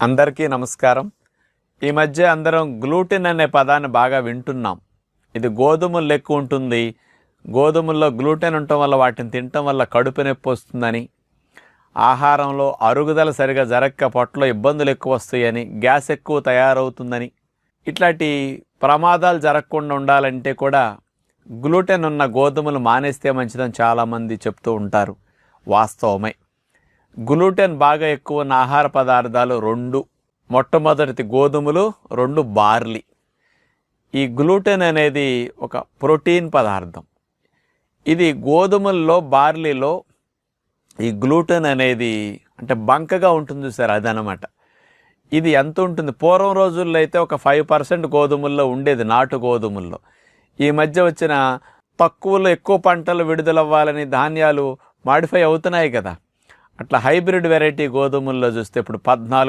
అందరికీ నమస్కారం. ఈ మధ్య అందరం గ్లూటెన్ అనే పదాన్ని బాగా వింటున్నాం. ఇది గోధుమలు ఎక్కువ ఉంటుంది, గోధుమల్లో గ్లూటెన్ ఉండటం వల్ల వాటిని తినటం వల్ల కడుపు నొప్పి వస్తుందని, ఆహారంలో అరుగుదల సరిగా జరగక పొట్టలో ఇబ్బందులు ఎక్కువ వస్తాయని, గ్యాస్ ఎక్కువ తయారవుతుందని, ఇట్లాంటి ప్రమాదాలు జరగకుండా ఉండాలంటే కూడా గ్లూటెన్ ఉన్న గోధుమలు మానేస్తే మంచిదని చాలామంది చెప్తూ ఉంటారు. వాస్తవమే. గ్లూటెన్ బాగా ఎక్కువ ఉన్న ఆహార పదార్థాలు రెండు. మొట్టమొదటిది గోధుమలు, రెండు బార్లీ. ఈ గ్లూటెన్ అనేది ఒక ప్రోటీన్ పదార్థం. ఇది గోధుమల్లో, బార్లీలో ఈ గ్లూటెన్ అనేది అంటే బంకగా ఉంటుంది సార్, అదనమాట. ఇది ఎంత ఉంటుంది? పూర్వం రోజుల్లో అయితే ఒక 5% గోధుమల్లో ఉండేది, నాటు గోధుమల్లో. ఈ మధ్య వచ్చిన తక్కువలో ఎక్కువ పంటలు విడుదలవ్వాలని ధాన్యాలు మాడిఫై అవుతున్నాయి కదా. అట్లా హైబ్రిడ్ వెరైటీ గోధుమల్లో చూస్తే ఇప్పుడు 14